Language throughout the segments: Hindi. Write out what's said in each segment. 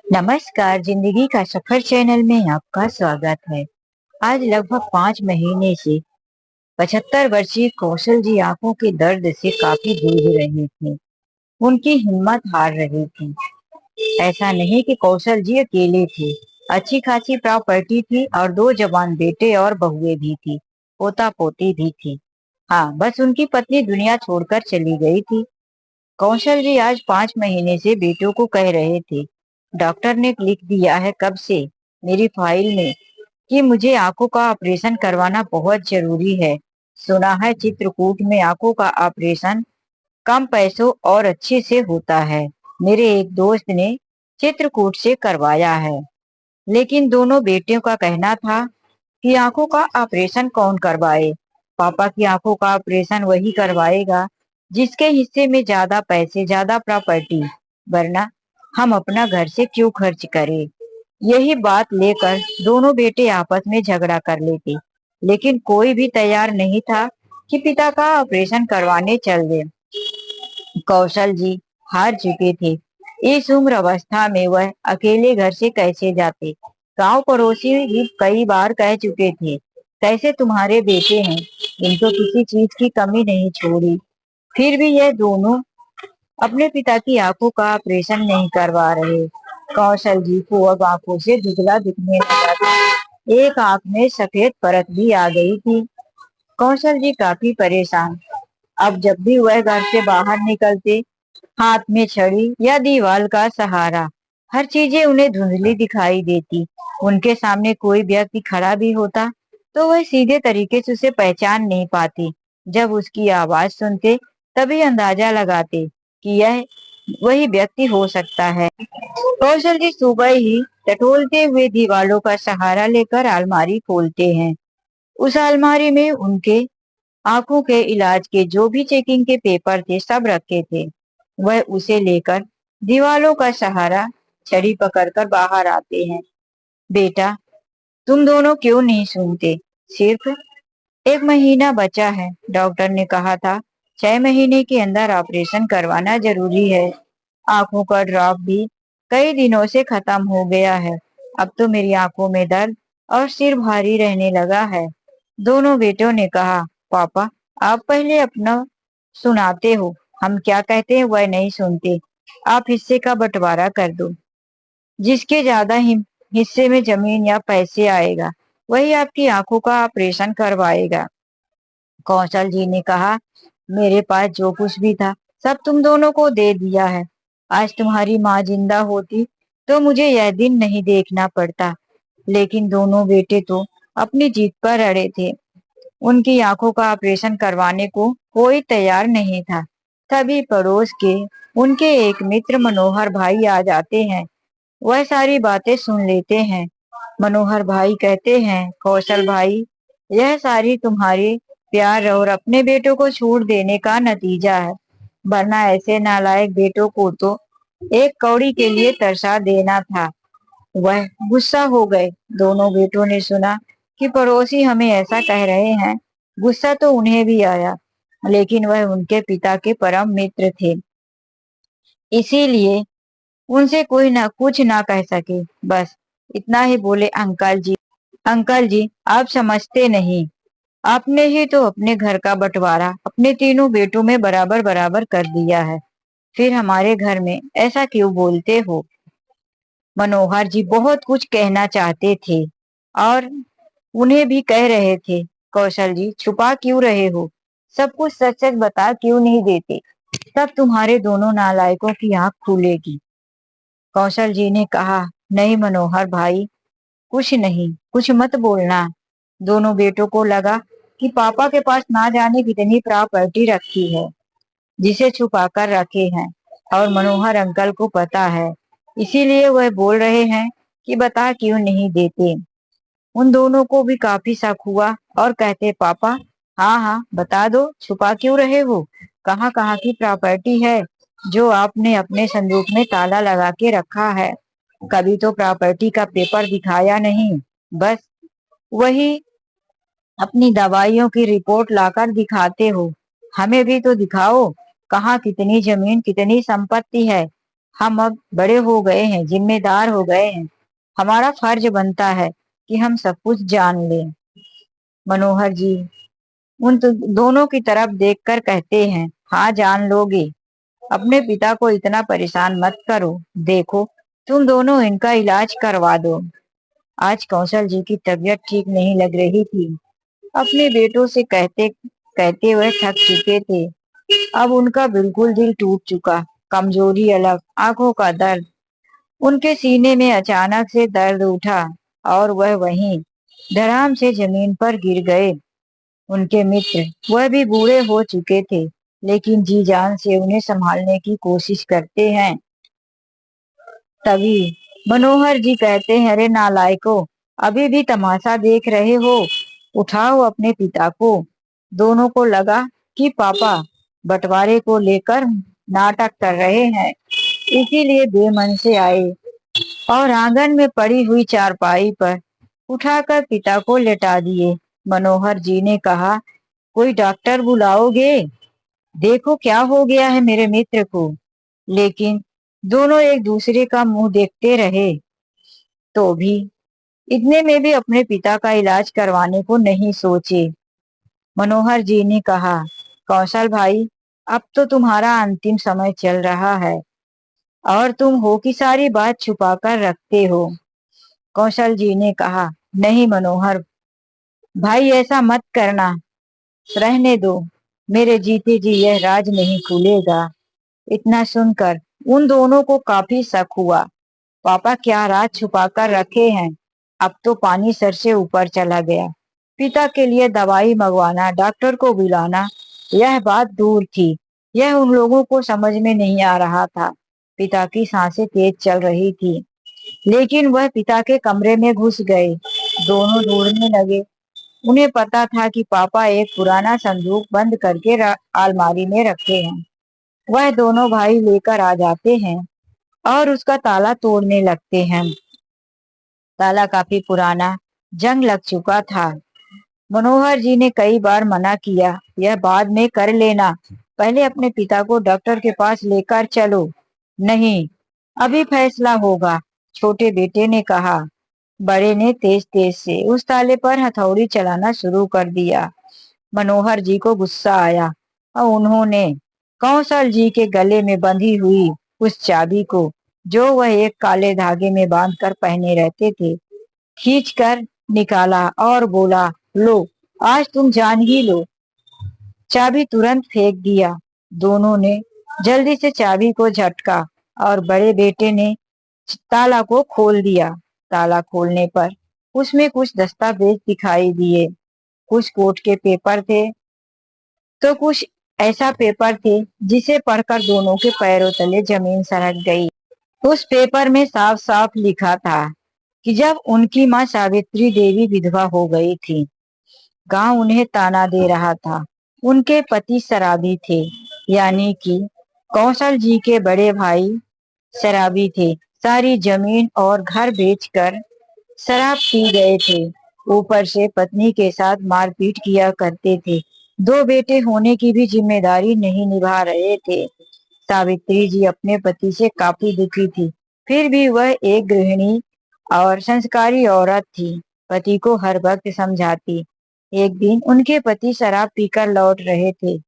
नमस्कार, जिंदगी का सफर चैनल में आपका स्वागत है। आज लगभग 5 महीने से 75 वर्षीय कौशल जी आंखों के दर्द से काफी जूझ रहे थे। उनकी हिम्मत हार रही थी। ऐसा नहीं कि कौशल जी अकेले थे। अच्छी खासी प्रॉपर्टी थी और 2 जवान बेटे और बहुएं भी थी। पोता पोती भी थी। हाँ, बस उनकी पत्नी दुनिया छोड़कर चली गई थी। कौशल जी आज 5 महीने से बेटों को कह रहे थे, डॉक्टर ने लिख दिया है कब से मेरी फाइल में कि मुझे आंखों का ऑपरेशन करवाना बहुत जरूरी है। सुना है चित्रकूट में आंखों का ऑपरेशन कम पैसों और अच्छे से होता है। मेरे एक दोस्त ने चित्रकूट से करवाया है, लेकिन दोनों बेटियों का कहना था कि आंखों का ऑपरेशन कौन करवाए। पापा की आंखों का ऑपरेशन वही करवाएगा जिसके हिस्से में ज्यादा पैसे, ज्यादा प्रॉपर्टी, वरना हम अपना घर से क्यों खर्च करें। यही बात लेकर दोनों बेटे आपस में झगड़ा कर लेते, लेकिन कोई भी तैयार नहीं था कि पिता का ऑपरेशन करवाने चल दे। कौशल जी हार चुके थे। इस उम्र अवस्था में वह अकेले घर से कैसे जाते। गांव पड़ोसी भी कई बार कह चुके थे, कैसे तुम्हारे बेटे हैं, इनको किसी चीज की कमी नहीं छोड़ी। फिर भी यह दोनों अपने पिता की आंखों का ऑपरेशन नहीं करवा रहे। कौशल जी को अब आंखों से धुंधला दिखने लगा था। एक आंख में सफेद परत भी आ गई थी। कौशल जी काफी परेशान। अब जब भी वह घर से बाहर निकलते, हाथ में छड़ी या दीवार का सहारा, हर चीजें उन्हें धुंधली दिखाई देती। उनके सामने कोई व्यक्ति खड़ा भी होता तो वह सीधे तरीके से उसे पहचान नहीं पाती। जब उसकी आवाज सुनते तभी अंदाजा लगाते कि यह वही व्यक्ति हो सकता है। कौशल जी सुबह ही टटोलते हुए दीवारों का सहारा लेकर अलमारी खोलते हैं। उस अलमारी में उनके आंखों के इलाज के जो भी चेकिंग के पेपर थे सब रखे थे। वह उसे लेकर दीवालों का सहारा छड़ी पकड़कर बाहर आते हैं। बेटा, तुम दोनों क्यों नहीं सुनते? सिर्फ 1 महीना बचा है, डॉक्टर ने कहा था। 6 महीने के अंदर ऑपरेशन करवाना जरूरी है। आंखों का ड्रॉप भी कई दिनों से खत्म हो गया है। अब तो मेरी आंखों में दर्द और सिर भारी रहने लगा है। दोनों बेटों ने कहा, पापा आप पहले अपना सुनाते हो, हम क्या कहते हैं वह नहीं सुनते। आप हिस्से का बंटवारा कर दो। जिसके ज्यादा हिस्से में जमीन या पैसे आएगा वही आपकी आंखों का ऑपरेशन करवाएगा। कौशल जी ने कहा, मेरे पास जो कुछ भी था सब तुम दोनों को दे दिया है। आज तुम्हारी माँ जिंदा होती तो मुझे यह दिन नहीं देखना पड़ता। लेकिन दोनों बेटे तो अपनी जीत पर अड़े थे। उनकी आंखों का ऑपरेशन करवाने को कोई तैयार नहीं था। तभी पड़ोस के उनके एक मित्र मनोहर भाई आ जाते हैं। वह सारी बातें सुन लेते हैं। मनोहर भाई कहते हैं, कौशल भाई, यह सारी तुम्हारी प्यार और अपने बेटों को छूट देने का नतीजा है, वरना ऐसे नालायक बेटों को तो एक कौड़ी के लिए तरसा देना था। वह गुस्सा हो गए। दोनों बेटों ने सुना कि पड़ोसी हमें ऐसा कह रहे हैं। गुस्सा तो उन्हें भी आया, लेकिन वह उनके पिता के परम मित्र थे, इसीलिए उनसे कोई ना कुछ ना कह सके। बस इतना ही बोले, अंकल जी, अंकल जी आप समझते नहीं। आपने ही तो अपने घर का बंटवारा अपने तीनों बेटों में बराबर बराबर कर दिया है, फिर हमारे घर में ऐसा क्यों बोलते हो? मनोहर जी बहुत कुछ कहना चाहते थे और उन्हें भी कह रहे थे, कौशल जी छुपा क्यों रहे हो? सब कुछ सच सच बता क्यों नहीं देते? तब तुम्हारे दोनों नालायकों की आंख खुलेगी। कौशल जी ने कहा, नहीं मनोहर भाई, कुछ नहीं, कुछ मत बोलना। दोनों बेटों को लगा कि पापा के पास ना जाने कितनी प्रॉपर्टी रखी है जिसे छुपा कर रखे हैं, और मनोहर अंकल को पता है, इसीलिए वह बोल रहे हैं कि बता क्यों नहीं देते। उन दोनों को भी काफी शक हुआ और कहते, पापा हाँ हाँ बता दो, छुपा क्यों रहे हो? कहाँ कहाँ की प्रॉपर्टी है जो आपने अपने संदूक में ताला लगा के रखा है? कभी तो प्रॉपर्टी का पेपर दिखाया नहीं, बस वही अपनी दवाइयों की रिपोर्ट लाकर दिखाते हो। हमें भी तो दिखाओ, कहाँ कितनी जमीन कितनी संपत्ति है। हम अब बड़े हो गए हैं, जिम्मेदार हो गए हैं। हमारा फर्ज बनता है कि हम सब कुछ जान लें। मनोहर जी दोनों की तरफ देखकर कहते हैं, हाँ जान लोगे। अपने पिता को इतना परेशान मत करो। देखो, तुम दोनों इनका इलाज करवा दो। आज कौशल जी की तबीयत ठीक नहीं लग रही थी। अपने बेटों से कहते कहते हुए थक चुके थे। अब उनका बिल्कुल दिल टूट चुका। कमजोरी अलग, आंखों का दर्द। उनके सीने में अचानक से दर्द उठा और वह वहीं धड़ाम से जमीन पर गिर गए। उनके मित्र वह भी बूढ़े हो चुके थे, लेकिन जी जान से उन्हें संभालने की कोशिश करते हैं। तभी मनोहर जी कहते हैं, अरे नालायको, अभी भी तमाशा देख रहे हो? उठाओ अपने पिता को। दोनों को लगा कि पापा बंटवारे को लेकर नाटक कर रहे हैं, इसीलिए बेमन से आए और आंगन में पड़ी हुई चारपाई पर उठाकर पिता को लेटा दिए। मनोहर जी ने कहा, कोई डॉक्टर बुलाओगे? देखो क्या हो गया है मेरे मित्र को। लेकिन दोनों एक दूसरे का मुंह देखते रहे। तो भी इतने में भी अपने पिता का इलाज करवाने को नहीं सोचे। मनोहर जी ने कहा, कौशल भाई, अब तो तुम्हारा अंतिम समय चल रहा है और तुम हो की सारी बात छुपा कर रखते हो। कौशल जी ने कहा, नहीं मनोहर भाई, ऐसा मत करना। रहने दो, मेरे जीते जी यह राज नहीं खुलेगा। इतना सुनकर उन दोनों को काफी शक हुआ। पापा क्या राज छुपा कर रखे हैं? अब तो पानी सर से ऊपर चला गया। पिता के लिए दवाई मंगवाना, डॉक्टर को बुलाना, यह बात दूर थी। यह उन लोगों को समझ में नहीं आ रहा था। पिता की सांसें तेज चल रही थी, लेकिन वह पिता के कमरे में घुस गए। दोनों ढूंढने लगे। उन्हें पता था कि पापा एक पुराना संदूक बंद करके अलमारी में रखे हैं। वह दोनों भाई लेकर आ जाते हैं और उसका ताला तोड़ने लगते हैं। ताला काफी पुराना, जंग लग चुका था। मनोहर जी ने कई बार मना किया, यह बाद में कर लेना, पहले अपने पिता को डॉक्टर के पास लेकर चलो। नहीं, अभी फैसला होगा, छोटे बेटे ने कहा। बड़े ने तेज तेज से उस ताले पर हथौड़ी चलाना शुरू कर दिया। मनोहर जी को गुस्सा आया और उन्होंने कौशल जी के गले में बंधी हुई उस चाबी को, जो वह एक काले धागे में बांधकर पहने रहते थे, खींचकर निकाला और बोला, लो, आज तुम जान ही लो। चाबी तुरंत फेंक दिया। दोनों ने जल्दी से चाबी को झटका और बड़े बेटे ने ताला को खोल दिया। ताला खोलने पर उसमें कुछ दस्तावेज दिखाई दिए। कुछ कोर्ट के पेपर थे, तो कुछ ऐसा पेपर थे जिसे पढ़कर दोनों के पैरों तले जमीन सरक गई। उस पेपर में साफ साफ लिखा था कि जब उनकी माँ सावित्री देवी विधवा हो गई थी, गांव उन्हें ताना दे रहा था। उनके पति शराबी थे, यानी कि कौशल जी के बड़े भाई शराबी थे। सारी जमीन और घर बेचकर शराब पी गए थे। ऊपर से पत्नी के साथ मारपीट किया करते थे। दो बेटे होने की भी जिम्मेदारी नहीं निभा रहे थे। सावित्री जी अपने पति से काफी दुखी थी, फिर भी वह एक गृहिणी और संस्कारी औरत थी। पति को हर वक्त समझाती। एक दिन उनके पति शराब पीकर लौट रहे थे।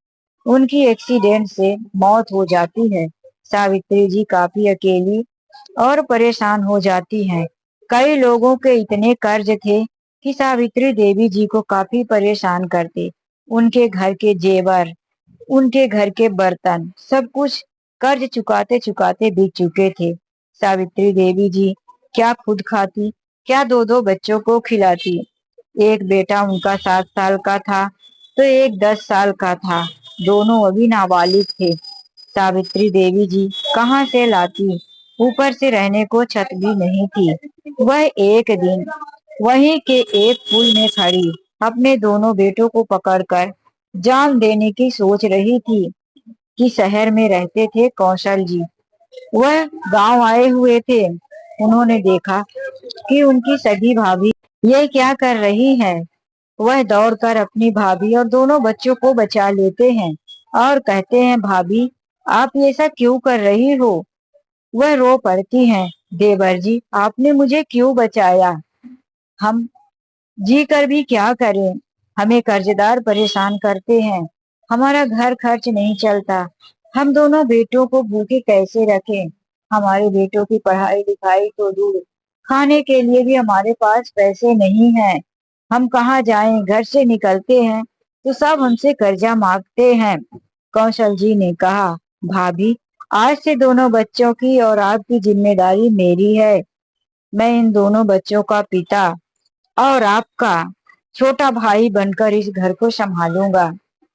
उनकी एक्सीडेंट से मौत हो जाती है। सावित्री जी काफी अकेली और परेशान हो जाती हैं। कई लोगों के इतने कर्ज थे कि सावित्री देवी जी को काफी परेशान करते। उनके घर के जेवर, उनके घर के बर्तन, सब कुछ कर्ज चुकाते चुकाते बिक चुके थे। सावित्री देवी जी क्या खुद खाती, क्या दो दो बच्चों को खिलाती। एक बेटा उनका 7 साल का था, तो एक 10 साल का था। दोनों अभी नाबालिग थे। सावित्री देवी जी कहाँ से लाती? ऊपर से रहने को छत भी नहीं थी। वह एक दिन वहीं के एक पुल में खड़ी अपने दोनों बेटों को पकड़कर जान देने की सोच रही थी कि शहर में रहते थे कौशल जी। वह गांव आए हुए थे। उन्होंने देखा कि उनकी सगी भाभी ये क्या कर रही है। वह दौड़कर अपनी भाभी और दोनों बच्चों को बचा लेते हैं और कहते हैं, भाभी, आप ये सब क्यों कर रही हो? वह रो पड़ती हैं, देवर जी आपने मुझे क्यों बचाया? हम जी कर भी क्या करें? हमें कर्जदार परेशान करते हैं, हमारा घर खर्च नहीं चलता, हम दोनों बेटों को भूखे कैसे रखें? हमारे बेटों की पढ़ाई लिखाई तो दूर, खाने के लिए भी हमारे पास पैसे नहीं हैं। हम कहाँ जाएं? घर से निकलते हैं तो सब हमसे कर्जा मांगते हैं। कौशल जी ने कहा, भाभी आज से दोनों बच्चों की और आपकी जिम्मेदारी मेरी है। मैं इन दोनों बच्चों का पिता और आपका छोटा भाई बनकर इस घर को संभालूंगा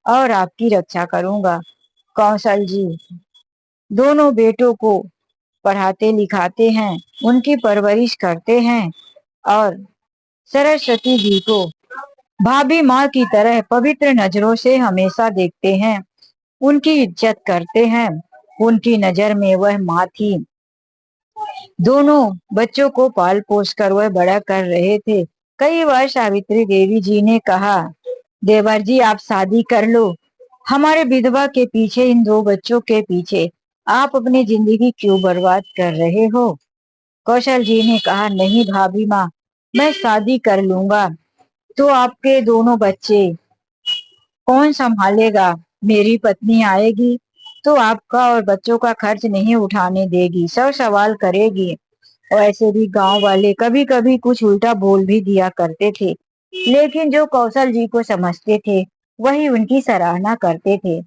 और आपकी रक्षा करूंगा। कौशल जी दोनों बेटों को पढ़ाते लिखाते हैं, उनकी परवरिश करते हैं और सरस्वती जी को भाभी माँ की तरह पवित्र नजरों से हमेशा देखते हैं, उनकी इज्जत करते हैं। उनकी नजर में वह माँ थी। दोनों बच्चों को पाल पोस कर वह बड़ा कर रहे थे। कई बार सावित्री देवी जी ने कहा, देवर जी आप शादी कर लो, हमारे विधवा के पीछे, इन दो बच्चों के पीछे आप अपनी जिंदगी क्यों बर्बाद कर रहे हो? कौशल जी ने कहा, नहीं भाभी माँ, मैं शादी कर लूंगा तो आपके दोनों बच्चे कौन संभालेगा? मेरी पत्नी आएगी तो आपका और बच्चों का खर्च नहीं उठाने देगी, सब सवाल करेगी। और ऐसे भी गांव वाले कभी कभी कुछ उल्टा बोल भी दिया करते थे, लेकिन जो कौशल जी को समझते थे वही उनकी सराहना करते थे।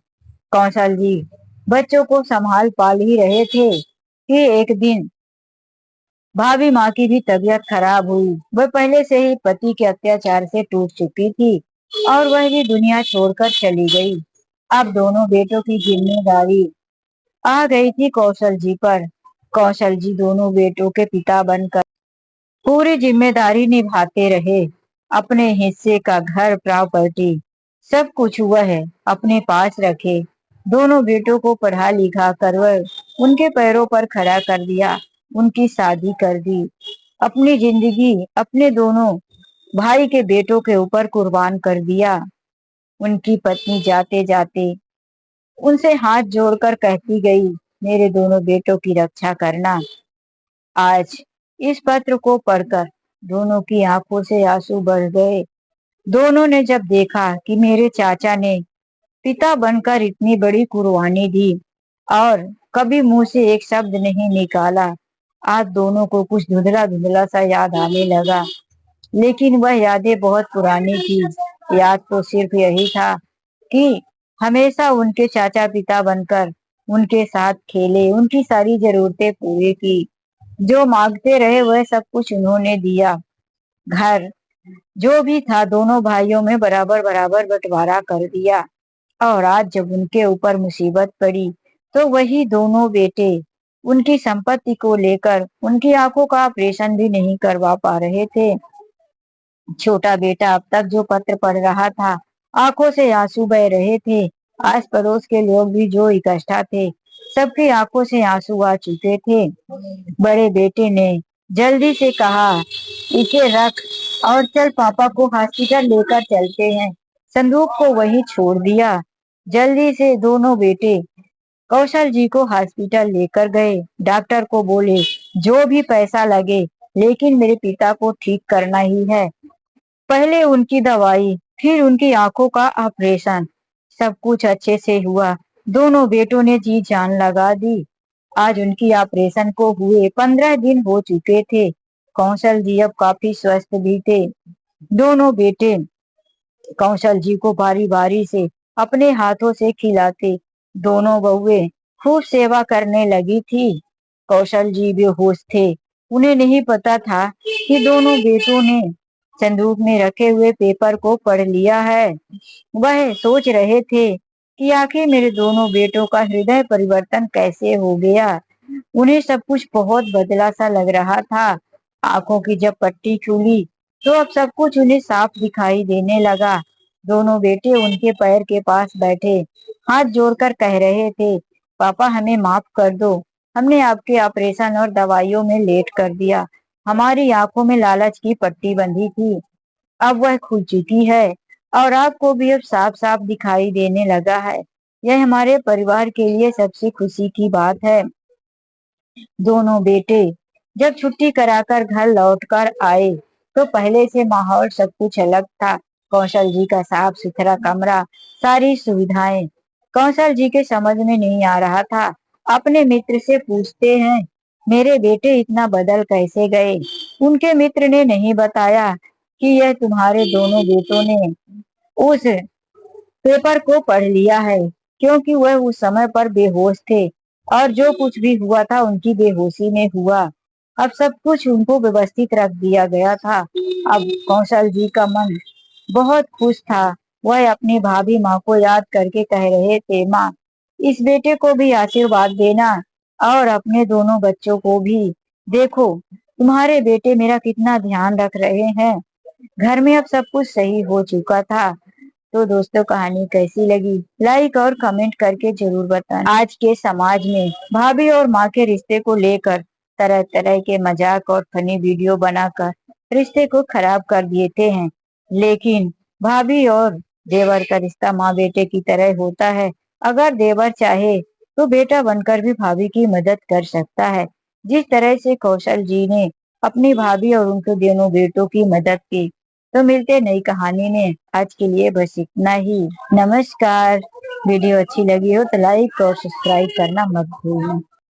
कौशल जी बच्चों को संभाल पाल ही रहे थे कि एक दिन भाभी माँ की भी तबीयत खराब हुई। वह पहले से ही पति के अत्याचार से टूट चुकी थी और वह भी दुनिया छोड़कर चली गई। अब दोनों बेटों की जिम्मेदारी आ गई थी कौशल जी पर। कौशल जी दोनों बेटों के पिता बनकर पूरी जिम्मेदारी निभाते रहे। अपने हिस्से का घर प्रॉपर्टी सब कुछ वह अपने पास रखे। दोनों बेटों को पढ़ा लिखा कर वह उनके पैरों पर खड़ा कर दिया, उनकी शादी कर दी। अपनी जिंदगी अपने दोनों भाई के बेटों के ऊपर कुर्बान कर दिया। उनकी पत्नी जाते जाते उनसे हाथ जोड़कर कहती गई, मेरे दोनों बेटों की रक्षा करना। आज इस पत्र को पढ़कर दोनों की आंखों से आंसू बह गए। दोनों ने जब देखा कि मेरे चाचा ने पिता बनकर इतनी बड़ी कुर्बानी दी और कभी मुंह से एक शब्द नहीं निकाला, आज दोनों को कुछ धुंधला धुंधला सा याद आने लगा। लेकिन वह यादें बहुत पुरानी थी। याद तो सिर्फ यही था कि हमेशा उनके चाचा पिता बनकर उनके साथ खेले, उनकी सारी जरूरतें पूरी की, जो मांगते रहे वह सब कुछ उन्होंने दिया। घर जो भी था दोनों भाइयों में बराबर बराबर बंटवारा कर दिया। और आज जब उनके ऊपर मुसीबत पड़ी तो वही दोनों बेटे उनकी संपत्ति को लेकर उनकी आंखों का ऑपरेशन भी नहीं करवा पा रहे थे। छोटा बेटा अब तक जो पत्र पढ़ रहा था, आंखों से आंसू बह रहे थे। आस पड़ोस के लोग भी जो इकट्ठा थे, सबकी आंखों से आंसू आ चुके थे। बड़े बेटे ने जल्दी से कहा, इसे रख और चल, पापा को हॉस्पिटल लेकर चलते हैं। संदूक को वहीं छोड़ दिया। जल्दी से दोनों बेटे कौशल जी को हॉस्पिटल लेकर गए। डॉक्टर को बोले, जो भी पैसा लगे, लेकिन मेरे पिता को ठीक करना ही है। पहले उनकी दवाई, फिर उनकी आंखों का ऑपरेशन, सब कुछ अच्छे से हुआ। दोनों बेटों ने जी जान लगा दी। आज उनकी ऑपरेशन को हुए 15 दिन हो चुके थे। कौशल जी अब काफी स्वस्थ भी थे। दोनों बेटे कौशल जी को बारी बारी से अपने हाथों से खिलाते। दोनों बहुएं खूब सेवा करने लगी थी। कौशल जी बेहोश थे। उन्हें नहीं पता था कि दोनों बेटों ने संदूक में रखे हुए पेपर को पढ़ लिया है। वह सोच रहे थे कि आखिर मेरे दोनों बेटों का हृदय परिवर्तन कैसे हो गया। उन्हें सब कुछ बहुत बदला सा लग रहा था। आंखों की जब पट्टी खुली तो अब सब कुछ उन्हें साफ दिखाई देने लगा। दोनों बेटे उनके पैर के पास बैठे हाथ जोड़कर कह रहे थे, पापा हमें माफ कर दो, हमने आपके ऑपरेशन और दवाइयों में लेट कर दिया। हमारी आंखों में लालच की पट्टी बंधी थी, अब वह खुल चुकी है और आपको भी अब साफ साफ दिखाई देने लगा है। यह हमारे परिवार के लिए सबसे खुशी की बात है। दोनों बेटे जब छुट्टी कराकर घर लौटकर आए तो पहले से माहौल सब कुछ अलग था। कौशल जी का साफ सुथरा कमरा, सारी सुविधाएं। कौशल जी के समझ में नहीं आ रहा था। अपने मित्र से पूछते हैं, मेरे बेटे इतना बदल कैसे गए? उनके मित्र ने नहीं बताया कि यह तुम्हारे दोनों बेटों ने उस पेपर को पढ़ लिया है, क्योंकि वह उस समय पर बेहोश थे और जो कुछ भी हुआ था उनकी बेहोशी में हुआ। अब सब कुछ उनको व्यवस्थित रख दिया गया था। अब कौशल जी का मन बहुत खुश था। वह अपनी भाभी माँ को याद करके कह रहे थे, माँ, इस बेटे को भी आशीर्वाद देना और अपने दोनों बच्चों को भी। देखो, तुम्हारे बेटे मेरा कितना ध्यान रख रहे हैं। घर में अब सब कुछ सही हो चुका था। तो दोस्तों, कहानी कैसी लगी लाइक और कमेंट करके जरूर बताना। आज के समाज में भाभी और माँ के रिश्ते को लेकर तरह तरह के मजाक और फनी वीडियो बनाकर रिश्ते को खराब कर देते हैं, लेकिन भाभी और देवर का रिश्ता माँ बेटे की तरह होता है। अगर देवर चाहे तो बेटा बनकर भी भाभी की मदद कर सकता है, जिस तरह से कौशल जी ने अपनी भाभी और उनके दोनों बेटों की मदद की। तो मिलते हैं नई कहानी में। आज के लिए बस इतना ही। नमस्कार। वीडियो अच्छी लगी हो तो लाइक और सब्सक्राइब करना मत भूलना।